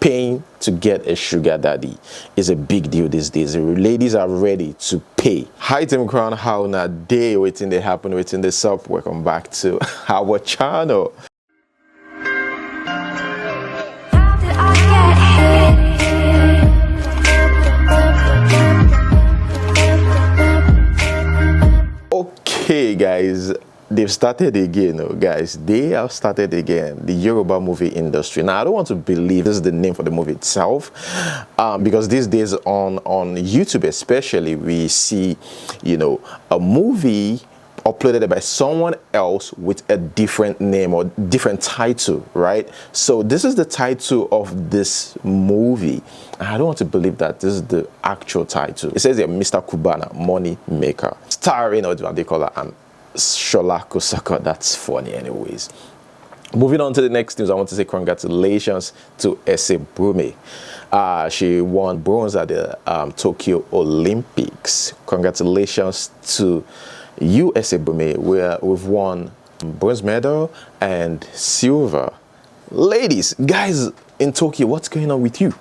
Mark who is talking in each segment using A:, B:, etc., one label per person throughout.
A: Paying to get a sugar daddy is a big deal these days. The ladies are ready to pay. Hi, Tim Crown. How na day waiting they happen waiting this up. Welcome back to our channel. Okay, guys. They've started again, guys. They have started again. The Yoruba movie industry. Now, I don't want to believe this is the name for the movie itself, because these days on YouTube, especially, we see, a movie uploaded by someone else with a different name or different title, right? So this is the title of this movie. I don't want to believe that this is the actual title. It says here, Mr. Kubana, Money Maker, starring Adekola and Shola Kosaka. That's funny anyways. Moving on to the next news, I want to say congratulations to Hushpuppi. She won bronze at the Tokyo Olympics. Congratulations to you, Hushpuppi, where we've won bronze medal and silver. Ladies, guys in Tokyo, what's going on with you?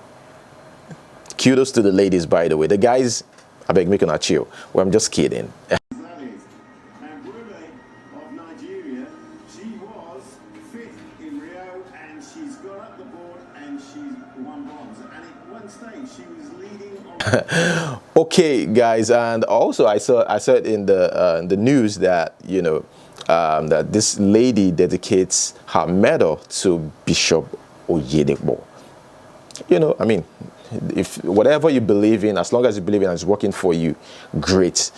A: Kudos to the ladies, by the way. The guys, I beg, make a chill. Well, I'm just kidding.
B: Of Nigeria, she was 5th in Rio, and she's gone up the board and she's won bronze. And at one stage, she was leading on.
A: Okay, guys, and also I saw it in the news that that this lady dedicates her medal to Bishop Oyedepo. I mean, if whatever you believe in, as long as you believe in and it's working for you, great.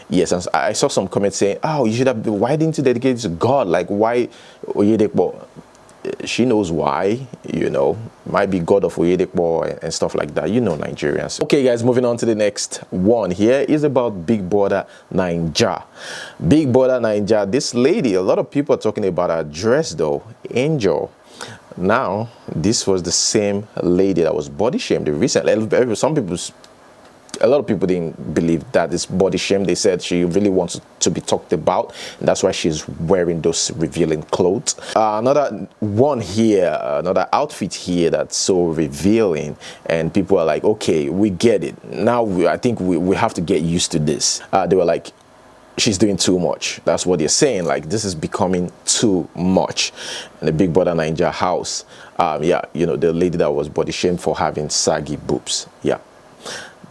A: Yes, and I saw some comments saying, oh, you should have, why didn't you dedicate it to God? Like, why Oyedepo? She knows why, might be God of Oyedepo and stuff like that, Nigerians. Okay, guys, moving on to the next one. Here is about Big Brother Naija. Big Brother Naija, this lady, a lot of people are talking about her dress though, Angel. Now, this was the same lady that was body shamed recently. A lot of people didn't believe that this body shame. They said she really wants to be talked about, and that's why she's wearing those revealing clothes. Another one here, another outfit here that's so revealing, and people are like, okay, we get it. Now, I think we have to get used to this. They were like, she's doing too much. That's what they're saying. Like, this is becoming too much. In the Big Brother Naija house, the lady that was body shamed for having saggy boobs. Yeah,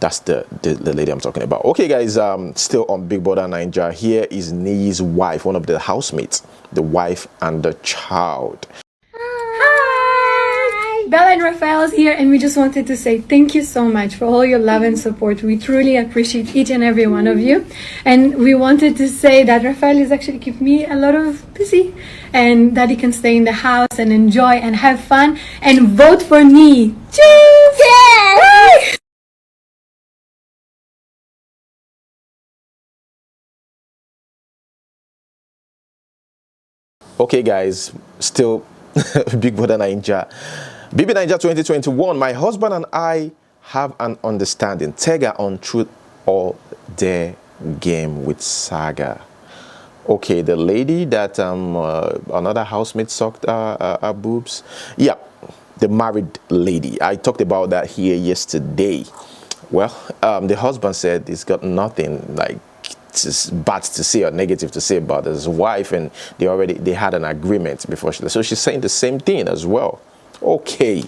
A: that's the lady I'm talking about. Okay, guys, still on Big Brother Naija. Here is Niyi's wife, one of the housemates, the wife and the child.
C: Bella and Raphael's here, and we just wanted to say thank you so much for all your love and support. We truly appreciate each and every one of you, and we wanted to say that Raphael is actually keeping me a lot of busy, and that he can stay in the house and enjoy and have fun and vote for me. Cheers! Yes!
A: Okay, guys, still Big Brother Naija. BBNaija 2021, my husband and I have an understanding. Tega on Truth or Dare game with Saga. Okay, the lady that another housemate sucked her boobs. Yeah, the married lady. I talked about that here yesterday. Well, the husband said he's got nothing like bad to say or negative to say about his wife, and they had an agreement before so she's saying the same thing as well. Okay.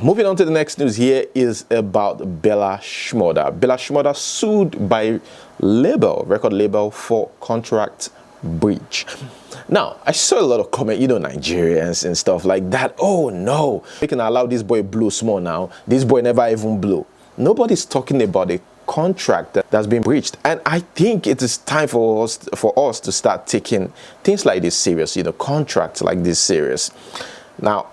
A: Moving on to the next news. Here is about Bella Shmurda. Bella Shmurda sued by record label for contract breach. Now, I saw a lot of comment, Nigerians and stuff like that. Oh no, we can allow this boy blow small now. This boy never even blew. Nobody's talking about a contract that's been breached, and I think it is time for us to start taking things like this serious, contracts like this serious. Now,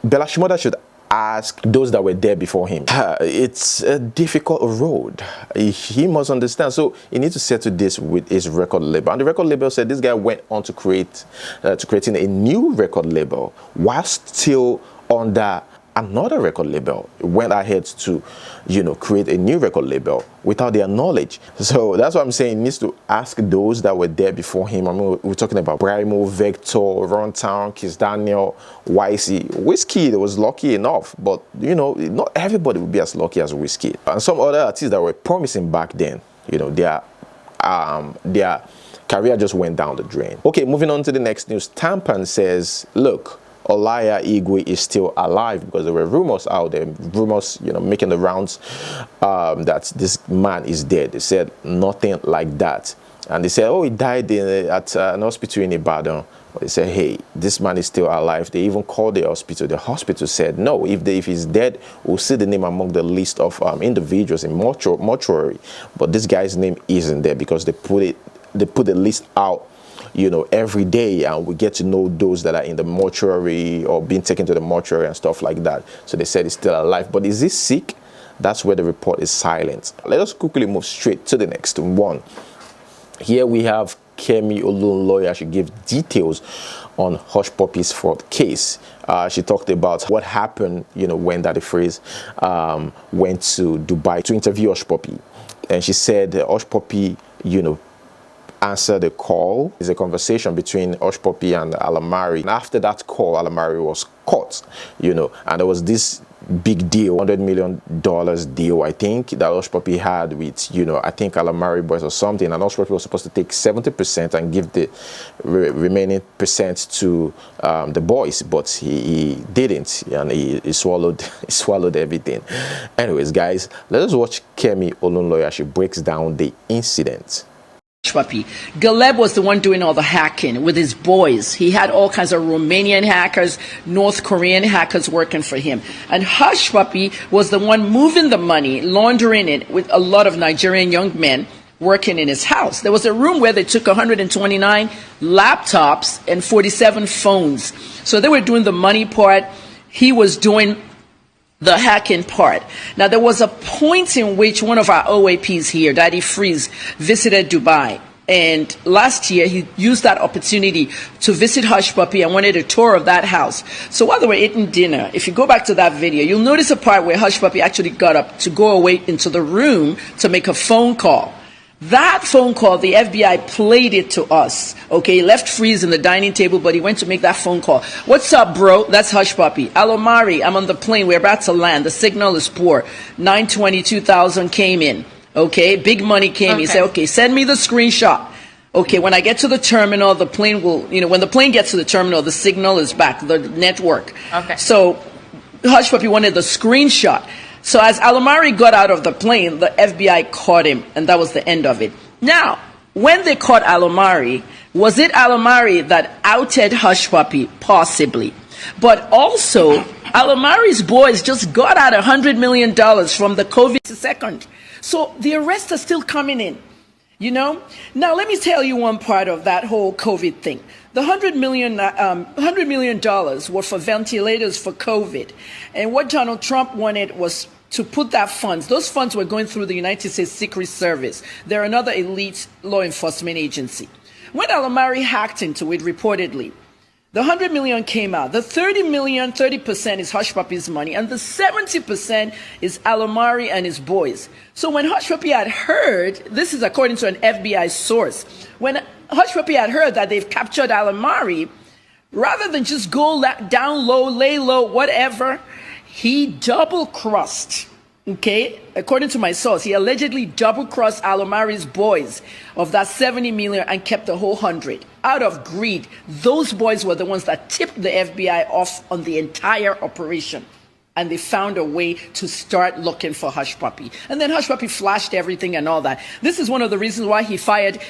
A: Bella Shmurda should ask those that were there before him. It's a difficult road. He must understand. So he needs to settle this with his record label. And the record label said this guy went on to creating a new record label while still under another record label, went ahead to, create a new record label without their knowledge. So that's what I'm saying. He needs to ask those that were there before him. I mean, we're talking about Brimo, Vector, Runtown, Kiss Daniel, YC. Whiskey was lucky enough, but not everybody would be as lucky as Whiskey. And some other artists that were promising back then, their career just went down the drain. Okay, moving on to the next news. Tampan says, look, Olaya Igwe is still alive, because there were rumors out there, making the rounds that this man is dead. They said nothing like that. And they said, oh, he died at an hospital in Ibadan. They said, hey, this man is still alive. They even called the hospital. The hospital said, no, if he's dead, we'll see the name among the list of individuals in mortuary. But this guy's name isn't there, because they put the list out every day, and we get to know those that are in the mortuary or being taken to the mortuary and stuff like that. So they said he's still alive. But is he sick? That's where the report is silent. Let us quickly move straight to the next one. Here we have Kemi Olunloyo. She gave details on Hushpuppi's fraud case. She talked about what happened, when Daddy Freeze went to Dubai to interview Hushpuppi. And she said Hushpuppi, answered the call. It's a conversation between Hushpuppi and Alamari. And after that call, Alamari was caught, and there was this big deal, $100 million deal, I think, that Hushpuppi had with, I think Alamari Boys or something. And Hushpuppi was supposed to take 70% and give the remaining percent to the boys, but he didn't, and he swallowed everything. Anyways, guys, let us watch Kemi Olunloyo. She breaks down the incident.
D: Hushpuppi. Galeb was the one doing all the hacking with his boys. He had all kinds of Romanian hackers, North Korean hackers working for him. And Hushpuppi was the one moving the money, laundering it, with a lot of Nigerian young men working in his house. There was a room where they took 129 laptops and 47 phones. So they were doing the money part. He was doing the hacking part. Now, there was a point in which one of our OAPs here, Daddy Freeze, visited Dubai. And last year, he used that opportunity to visit Hushpuppi and wanted a tour of that house. So while they were eating dinner, if you go back to that video, you'll notice a part where Hushpuppi actually got up to go away into the room to make a phone call. That phone call, the FBI played it to us. Okay, left Freeze in the dining table, but he went to make that phone call. What's up, bro? That's Hushpuppi. Alomari, I'm on the plane. We're about to land. The signal is poor. 922,000 came in. Okay, big money came. Okay. He said, okay, send me the screenshot. Okay, when I get to the terminal, the plane will, when the plane gets to the terminal, the signal is back, the network. Okay. So Hushpuppi wanted the screenshot. So as Alomari got out of the plane, the FBI caught him, and that was the end of it. Now, when they caught Alomari, was it Alomari that outed Hushpuppi? Possibly. But also, Alomari's boys just got out $100 million from the COVID second. So the arrests are still coming in, Now, let me tell you one part of that whole COVID thing. The $100 million were for ventilators for COVID. And what Donald Trump wanted was to put that funds. Those funds were going through the United States Secret Service. They're another elite law enforcement agency. When Alomari hacked into it, reportedly, the $100 million came out. The 30% is Hushpuppi's money, and the 70% is Alomari and his boys. So when Hushpuppi had heard, this is according to an FBI source, when Hushpuppi had heard that they've captured Alomari, rather than just go down low, lay low, whatever, he double-crossed, okay? According to my source, he allegedly double-crossed Alomari's boys of that 70 million and kept the whole 100. Out of greed, those boys were the ones that tipped the FBI off on the entire operation. And they found a way to start looking for Hushpuppi. And then Hushpuppi flashed everything and all that. This is one of the reasons why he fired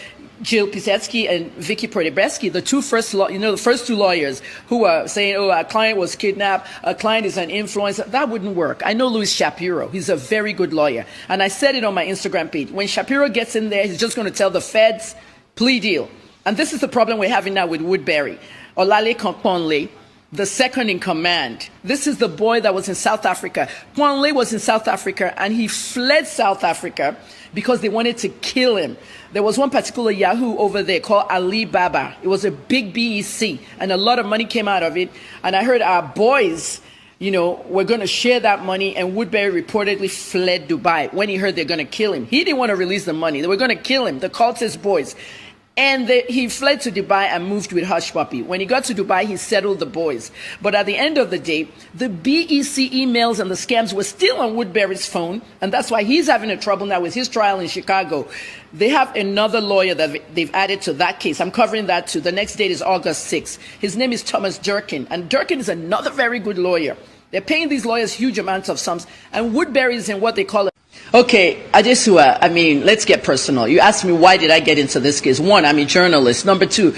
D: Jill Pisetsky and Vicky Prodebeski, the first two lawyers who were saying, oh, our client was kidnapped, our client is an influencer. That wouldn't work. I know Louis Shapiro. He's a very good lawyer. And I said it on my Instagram page. When Shapiro gets in there, he's just going to tell the feds, plea deal. And this is the problem we're having now with Woodbury. Olale Kwanle, the second in command. This is the boy that was in South Africa. Kwanle was in South Africa, and he fled South Africa because they wanted to kill him. There was one particular Yahoo over there called Ali Baba. It was a big BEC, and a lot of money came out of it. And I heard our boys we're going to share that money. And Woodbury reportedly fled Dubai when he heard they're going to kill him. He didn't want to release the money. They were going to kill him, the cultist boys. And he fled to Dubai and moved with Hushpuppi. When he got to Dubai, he settled the boys. But at the end of the day, the BEC emails and the scams were still on Woodbury's phone. And that's why he's having a trouble now with his trial in Chicago. They have another lawyer that they've added to that case. I'm covering that too. The next date is August 6th. His name is Thomas Durkin. And Durkin is another very good lawyer. They're paying these lawyers huge amounts of sums. And Woodbury is in what they call Okay, Ajesua, let's get personal. You asked me why did I get into this case. One, I'm a journalist. Number two,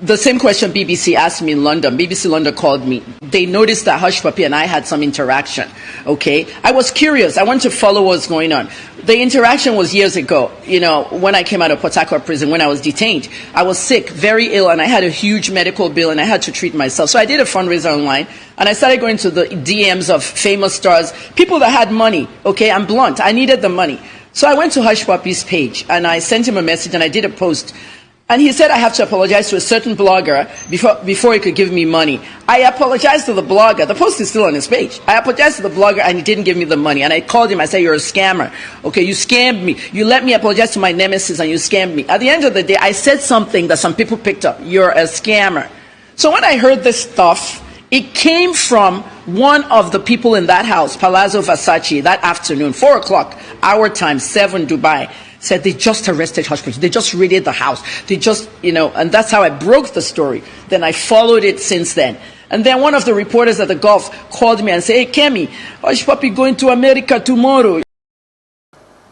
D: the same question BBC asked me in London. BBC London called me. They noticed that Hushpuppi and I had some interaction. Okay, I was curious. I wanted to follow what's going on. The interaction was years ago. When I came out of Port Harcourt prison, when I was detained, I was sick, very ill, and I had a huge medical bill, and I had to treat myself. So I did a fundraiser online, and I started going to the DMs of famous stars, people that had money. Okay, I'm blunt. I needed the money. So I went to Hushpuppi's page, and I sent him a message, and I did a post. And he said I have to apologize to a certain blogger before he could give me money. I apologized to the blogger. The post is still on his page. I apologized to the blogger and he didn't give me the money. And I called him. I said, you're a scammer. Okay, you scammed me. You let me apologize to my nemesis and you scammed me. At the end of the day, I said something that some people picked up. You're a scammer. So when I heard this stuff, it came from one of the people in that house, Palazzo Versace, that afternoon, 4 o'clock, our time, 7 Dubai. Said they just arrested Hushpuppi. They just raided the house. They just, and that's how I broke the story. Then I followed it since then. And then one of the reporters at the Gulf called me and said, hey, Kemi, Hushpuppi going to America tomorrow.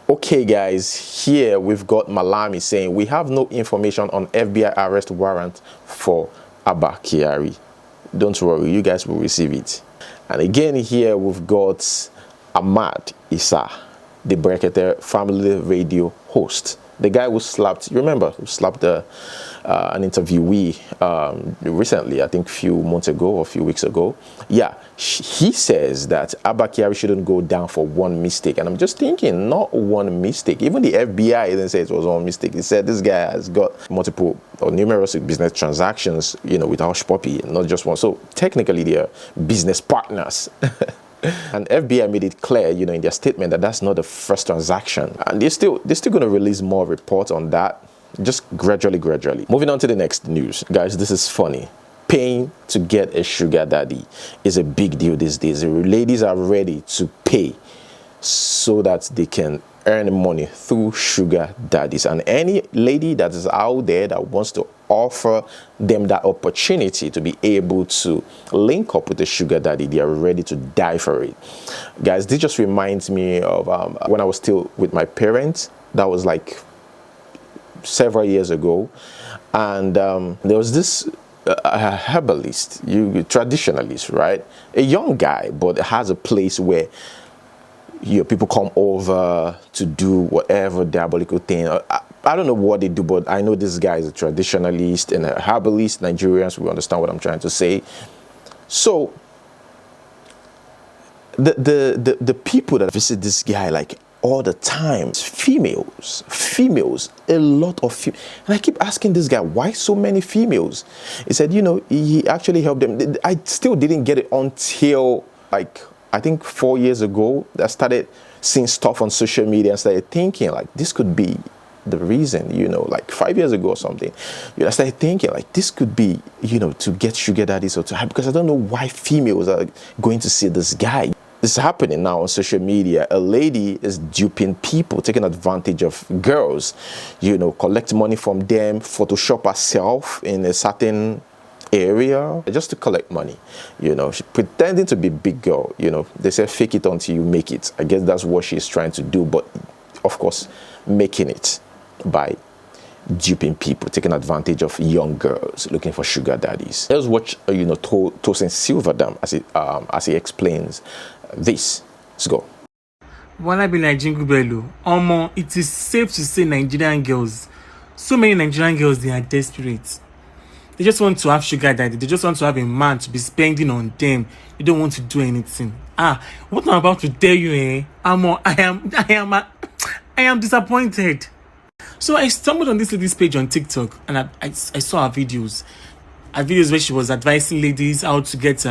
A: Okay, guys, here we've got Malami saying, we have no information on FBI arrest warrant for Abba Kyari. Don't worry, you guys will receive it. And again, here we've got Ahmad Issa, the Brekete family radio host, the guy who slapped, you remember, who slapped an interviewee recently, I think a few months ago or a few weeks ago. Yeah, he says that Abba Kyari shouldn't go down for one mistake. And I'm just thinking, not one mistake. Even the FBI didn't say it was one mistake. He said this guy has got multiple or numerous business transactions, with Hushpuppi, not just one. So technically, they're business partners. And FBI made it clear, in their statement that that's not the first transaction. And they're still going to release more reports on that, just gradually. Moving on to the next news. Guys, this is funny. Paying to get a sugar daddy is a big deal these days. The ladies are ready to pay so that they can earn money through sugar daddies. And any lady that is out there that wants to offer them that opportunity to be able to link up with the sugar daddy, they are ready to die for it. Guys, this just reminds me of when I was still with my parents. That was like several years ago. And there was this herbalist, traditionalist, right? A young guy, but has a place where people come over to do whatever diabolical thing. I don't know what they do, but I know this guy is a traditionalist and a herbalist. Nigerians will understand what I'm trying to say. So the people that visit this guy like all the time, females, a lot of females. And I keep asking this guy, why so many females? He said, he actually helped them. I still didn't get it until like, I think 4 years ago, I started seeing stuff on social media and started thinking like this could be the reason, like 5 years ago or something. I started thinking like this could be, to get sugar daddies or to have, because I don't know why females are going to see this guy. This is happening now on social media. A lady is duping people, taking advantage of girls, collect money from them, Photoshop herself in a certain area just to collect money. She's pretending to be a big girl. They say fake it until you make it. I guess that's what she's trying to do, but of course making it by duping people, taking advantage of young girls looking for sugar daddies. Let's watch Tosin Silverdam as he explains this. Let's go.
E: While I be Nigerian Bello, it is safe to say Nigerian girls, so many Nigerian girls, they are desperate. They just want to have sugar daddy. They just want to have a man to be spending on them. They don't want to do anything. What I'm about to tell you, I am disappointed. So I stumbled on this lady's page on TikTok, and I saw her videos. Her videos where she was advising ladies how to get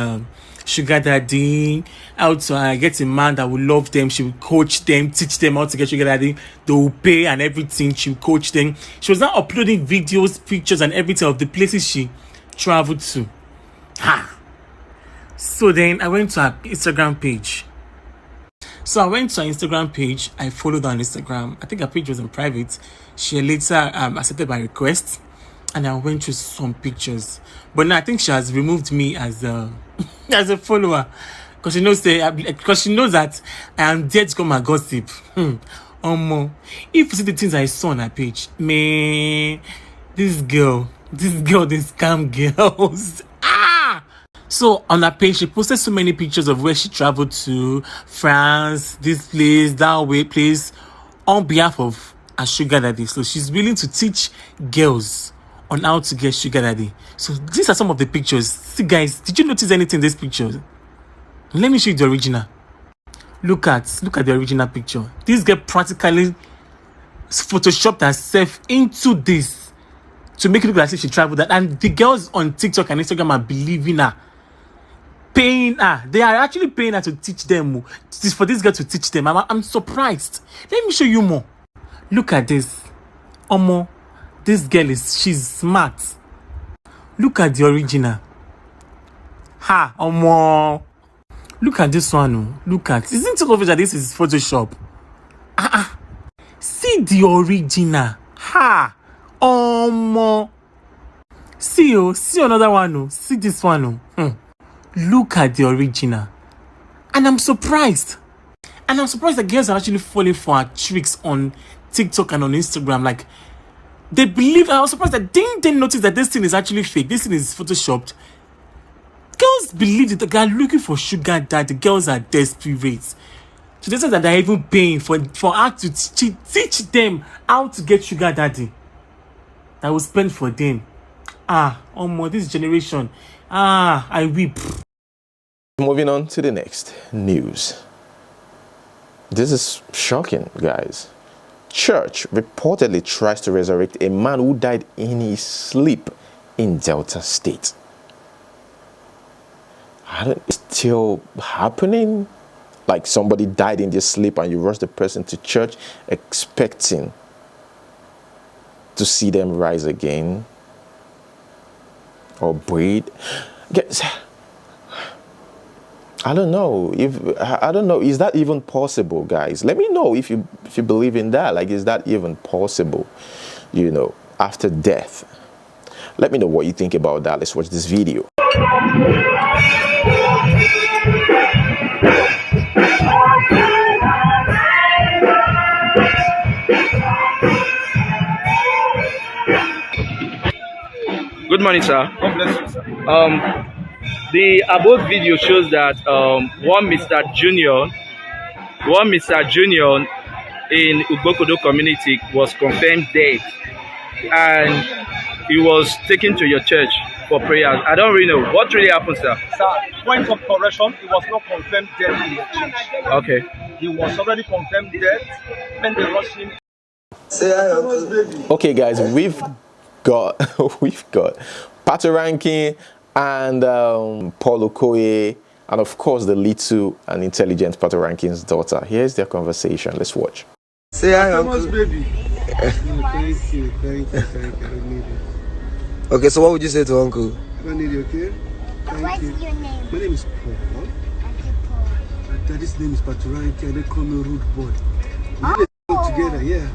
E: sugar daddy, how to get a man that will love them. She will coach them, teach them how to get sugar daddy. They will pay and everything. She will coach them. She was now uploading videos, pictures, and everything of the places she traveled to. So then I went to her Instagram page. I followed her on Instagram. I think her page was in private. She later accepted my request, and I went through some pictures. But now I think she has removed me as a as a follower, because she knows that I am there to come and gossip. If you see the things I saw on her page, man, this girl, they scam girls. So on her page, she posted so many pictures of where she traveled to, France, this place, that place, on behalf of a sugar daddy. So she's willing to teach girls on how to get sugar daddy. So these are some of the pictures. See guys, did you notice anything in these pictures? Let me show you the original. Look at the original picture. This girl practically photoshopped herself into this to make it look like she traveled that. And the girls on TikTok and Instagram are believing her, paying her. They are actually paying her to teach them. For this girl to teach them. I'm surprised. Let me show you more. Look at this. This girl she's smart. Look at the original. Look at this one. Isn't it obvious that this is Photoshop? See the original. See another one. See this one. Look at the original. And I'm surprised. That girls are actually falling for her tricks on TikTok and on Instagram. Like, they believe. I was surprised that they didn't notice that this thing is actually fake. This thing is photoshopped. Girls believe that they are looking for sugar daddy. Girls are desperate. So they say that they're even paying for her to teach them how to get sugar daddy. That will spend for them. This generation. I weep.
A: Moving on to the next news. This is shocking, guys. Church reportedly tries to resurrect a man who died in his sleep in Delta State. It's still happening? Like somebody died in their sleep and you rush the person to church expecting to see them rise again or breathe. Guys, I don't know. Is that even possible, guys? Let me know if you believe in that. Like, is that even possible? After death. Let me know what you think about that. Let's watch this video.
F: Good morning, sir. God bless you, sir. The above video shows that one Mr. Junior in Ugbokodo community was confirmed dead, and he was taken to your church for prayers. I don't really know what really happened, sir.
G: Sir, point of correction, he was not confirmed dead in your church.
F: Okay.
G: He was already confirmed dead when they rushed him.
A: Okay, guys, we've got Patoranking and Paul Okoye, and of course the little and intelligent Patoranking's daughter. Here's their conversation. Let's watch.
H: Say hi, uncle.
G: Baby. Thank you. I don't need it.
H: Okay, so what would you say to uncle?
G: I don't need it, okay?
I: What's your name?
G: My name is Paul.
I: Paul.
G: Daddy's name is Patoranking, and they call me Rude Boy. We live together, yeah.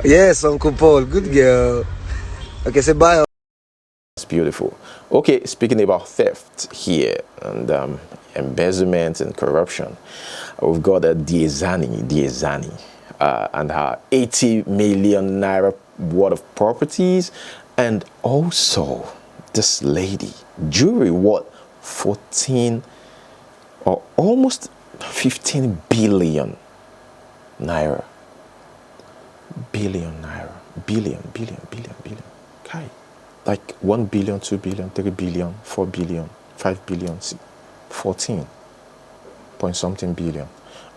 H: Yes, Uncle Paul. Good girl. Okay, say bye.
A: It's beautiful. Okay, speaking about theft here and embezzlement and corruption, we've got a Diezani, and her 80 million naira worth of properties, and also this lady, jewelry worth 14 or almost 15 billion naira. Billion. Okay. Like 1 billion, 2 billion, 3 billion, 4 billion, 5 billion, 14 point something billion.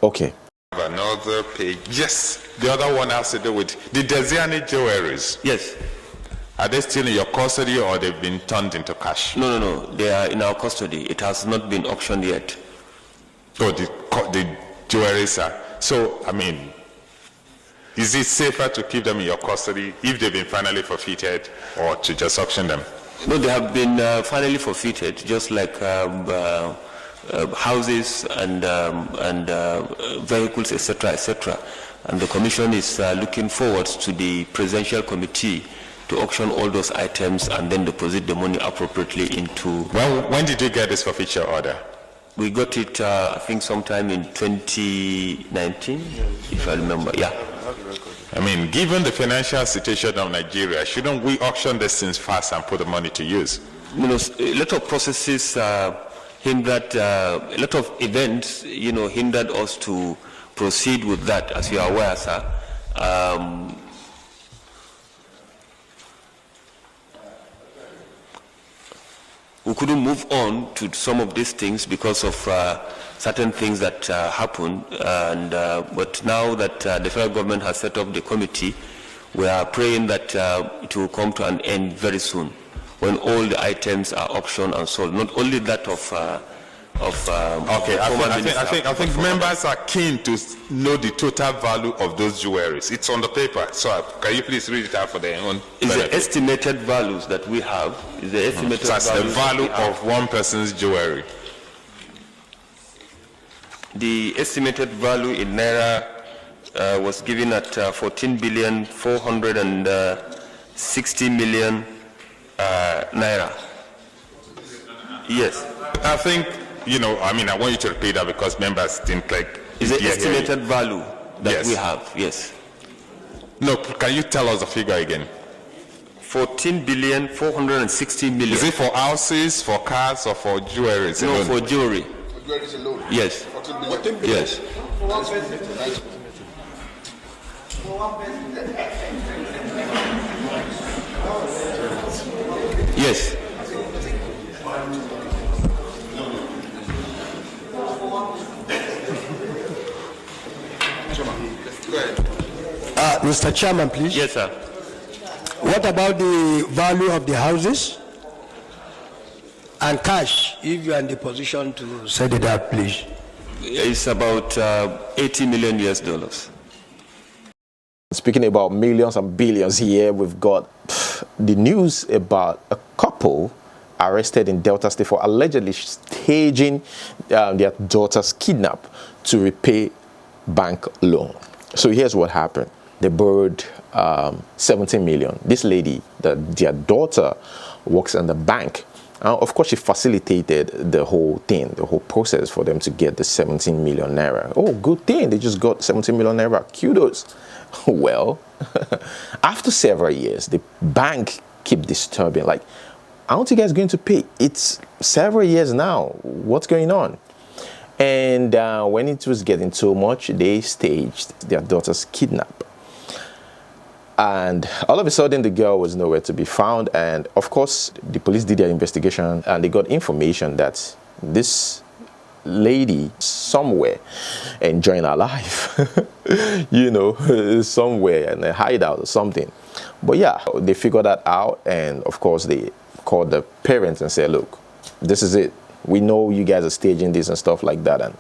A: Okay.
J: Another page. Yes, the other one has to do with the Deziani jewelries.
K: Yes.
J: Are they still in your custody or they've been turned into cash?
K: No. They are in our custody. It has not been auctioned yet.
J: Oh, the jewelries are. So, I mean, is it safer to keep them in your custody if they've been finally forfeited or to just auction them?
K: No, they have been finally forfeited, just like houses and vehicles, etc., etc. And the Commission is looking forward to the Presidential Committee to auction all those items and then deposit the money appropriately into...
J: When did you get this forfeiture order?
K: We got it, I think, sometime in 2019, if I remember, yeah.
J: I mean, given the financial situation of Nigeria, shouldn't we auction these things fast and put the money to use?
K: You know, a lot of processes hindered, a lot of events, hindered us to proceed with that, as you are aware, sir. We couldn't move on to some of these things because of certain things that happened, but now that the federal government has set up the committee, we are praying that it will come to an end very soon, when all the items are auctioned and sold. Not only that
J: okay, I think members are keen to know the total value of those jewelries. It's on the paper, so can you please read it out for their own benefit?
K: It's the estimated values that we have. Is the estimated
J: That's the value of one person's jewelry.
K: The estimated value in Naira was given at 14,460,000,000 Naira. Yes.
J: I think, I want you to repeat that because members think like...
K: Is the estimated value that we have, yes.
J: No, can you tell us the figure again?
K: 14,460,000,000.
J: Is it for houses, for cars, or for jewelry?
K: No, for jewelry. Yes. Yes. Yes.
L: Mr. Chairman, please.
K: Yes, sir.
L: What about the value of the houses and cash, if you are in the position to set it out, please?
K: It's about $80 million US.
A: Speaking about millions and billions here, we've got the news about a couple arrested in Delta State for allegedly staging their daughter's kidnap to repay bank loan. So here's what happened. They borrowed 17 million. This lady, their daughter, works in the bank. Of course, she facilitated the whole thing, the whole process for them to get the 17 million naira. Oh, good thing. They just got 17 million naira. Kudos. Well, after several years, the bank keep disturbing. Like, aren't you guys going to pay? It's several years now. What's going on? And when it was getting too much, they staged their daughter's kidnap. And all of a sudden, the girl was nowhere to be found. And of course, the police did their investigation and they got information that this lady somewhere enjoying her life, somewhere in a hideout or something. But yeah, they figured that out. And of course, they called the parents and said, look, this is it. We know you guys are staging this and stuff like that. And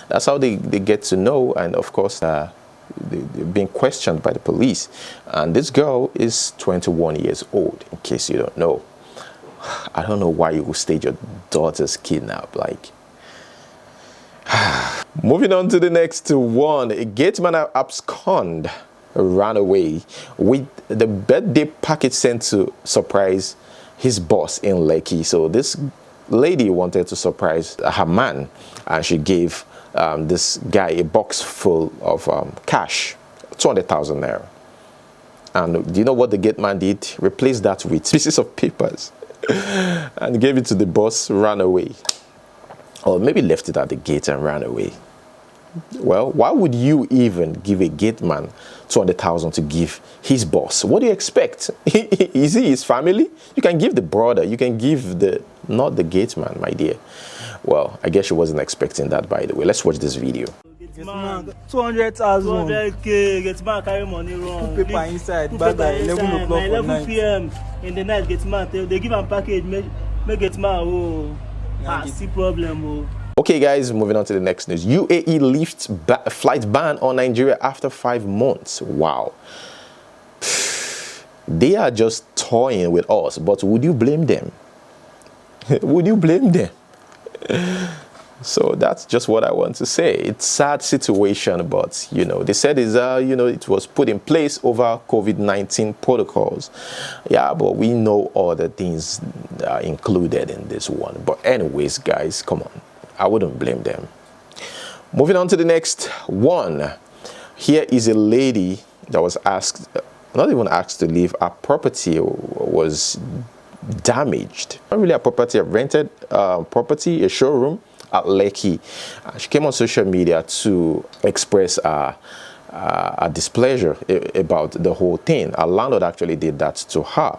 A: that's how they get to know. And of course, they're being questioned by the police. And this girl is 21 years old, in case you don't know. I don't know why you would stage your daughter's kidnap. Like, moving on to the next one. A gateman abscond ran away with the birthday package sent to surprise his boss in Lekki. So this lady wanted to surprise her man, and she gave this guy a box full of cash, 200,000 naira. And do you know what the gate man did? Replaced that with pieces of papers and gave it to the boss, ran away. Or maybe left it at the gate and ran away. Well, why would you even give a gate man 200,000 to give his boss? What do you expect? Is he his family? You can give the brother. You can give not the gate man, my dear. Well, I guess she wasn't expecting that, by the way. Let's watch this video.
M: man, 200,000. 200K, get man carry money wrong. Put paper inside, back at 11 o'clock for 11 p.m. in the night, get man, they give him package, make get man, see problem,
A: Okay, guys, moving on to the next news. UAE lifts flight ban on Nigeria after 5 months. Wow. They are just toying with us, but would you blame them? Would you blame them? So that's just what I want to say. It's a sad situation, but you know, they said is it was put in place over COVID-19 protocols. Yeah, but we know other things are included in this one. But anyways, guys, come on. I wouldn't blame them. Moving on to the next one. Here is a lady that was asked, not even asked to leave. Her property was damaged. Not really a property, a rented property, a showroom at Lekki. She came on social media to express a displeasure about the whole thing. Her landlord actually did that to her.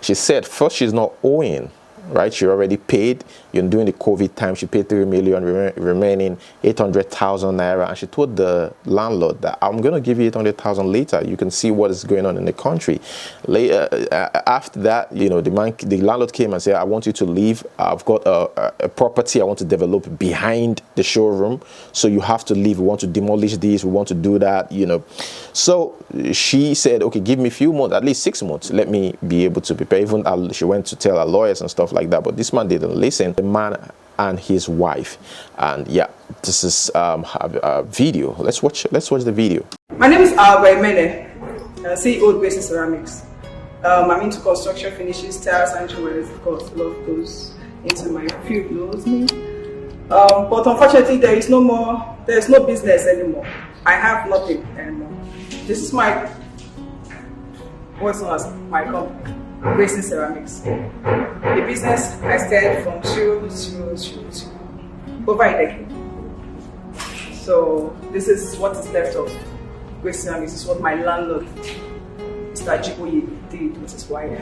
A: She said first she's not owing, right? She already paid. During the COVID time, she paid 3 million, remaining 800,000 naira. And she told the landlord that I'm going to give you 800,000 later. You can see what is going on in the country. Later, after that, the landlord came and said, I want you to leave. I've got a property I want to develop behind the showroom. So you have to leave. We want to demolish this. We want to do that, So she said, okay, give me a few months, at least 6 months. Let me be able to prepare. Even she went to tell her lawyers and stuff like that. But this man didn't listen. The man and his wife. And yeah, this is a video. Let's watch the video.
N: My name is Mene, CEO of Bussiness Ceramics. I'm into construction finishes, tiles and jewelry. Of course, a lot of those into my field knows me. But unfortunately, there is no business anymore. I have nothing anymore. This is what's known as my company, Bussiness Ceramics. The business I started from 0 over a decade. So this is what is left of Bussiness Ceramics. This is what my landlord, Mr. Jiboye, did with his wife.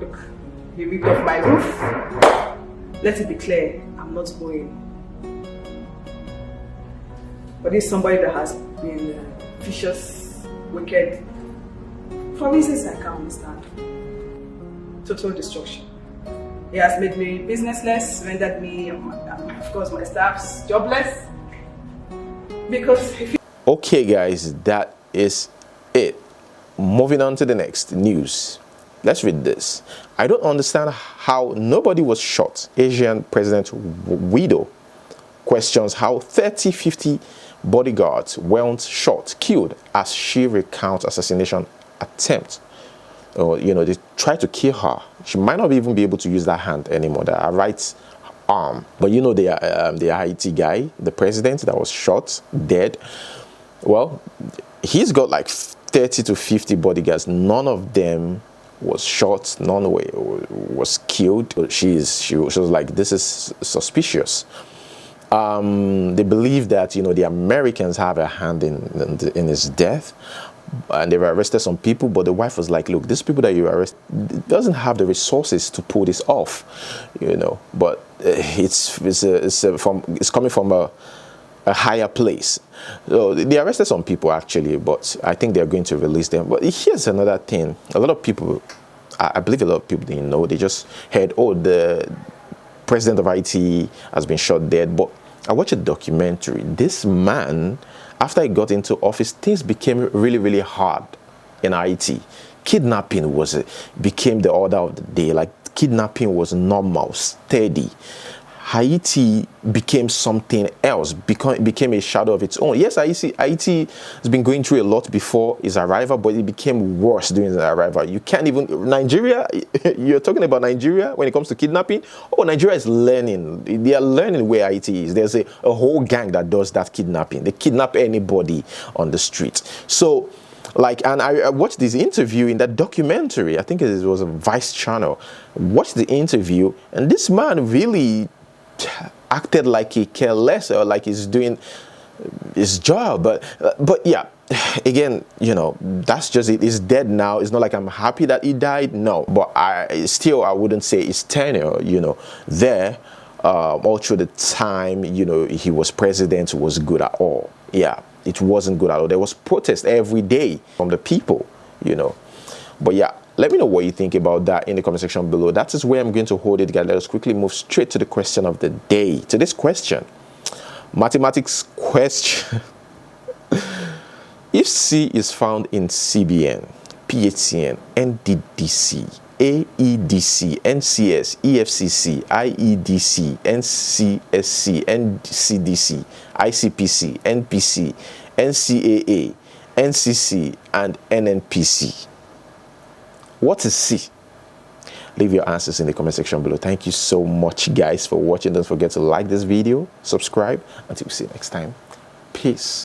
N: Look, he ripped off my roof. Let it be clear, I'm not going. But it's somebody that has been vicious, wicked, for reasons I can't understand. Total destruction. He has made me businessless, rendered me, of course, my staffs jobless. Because if
A: okay, guys, that is it. Moving on to the next news. Let's read this. I don't understand how nobody was shot. Asian President widow questions how 30-50 bodyguards weren't shot, killed as she recounts assassination attempt. They tried to kill her. She might not even be able to use that hand anymore, her right arm. But the Haiti guy, the president that was shot, dead. Well, he's got like 30 to 50 bodyguards. None of them was shot. None was killed. She was like, this is suspicious. They believe that the Americans have a hand in his death. And they've arrested some people, but the wife was like, look, these people that you arrest doesn't have the resources to pull this off, but it's coming from a higher place. So they arrested some people actually, but I think they're going to release them. But here's another thing. A lot of people, I believe a lot of people didn't know. They just heard, oh, the president of Haiti has been shot dead. But I watched a documentary. This man, after he got into office, things became really, really hard in Haiti. Kidnapping became the order of the day. Like, kidnapping was normal, steady. Haiti became something else, became a shadow of its own. Yes, Haiti has been going through a lot before his arrival, but it became worse during his arrival. You can't even, Nigeria, you're talking about Nigeria when it comes to kidnapping. Oh, Nigeria is learning. They are learning where Haiti is. There's a whole gang that does that kidnapping. They kidnap anybody on the street. So, and I watched this interview in that documentary. I think it was a Vice channel. Watched the interview, and this man really acted like he cared less, or like he's doing his job. But yeah, again, that's just it. He's dead now. It's not like I'm happy that he died. No, but I wouldn't say his tenure, there all through the time, you know, he was president, was good at all. Yeah, it wasn't good at all. There was protest every day from the people, you know. But yeah, let me know what you think about that in the comment section below. That is where I'm going to hold it, guys. Let us quickly move straight to the question of the day. To this question, mathematics question. If C is found in CBN, PHCN, NDDC, AEDC, NCS, EFCC, IEDC, NCSC, NCDC, ICPC, NPC, NCAA, NCC, and NNPC. What is C? Leave your answers in the comment section below. Thank you so much, guys, for watching. Don't forget to like this video, subscribe. Until we see you next time. Peace.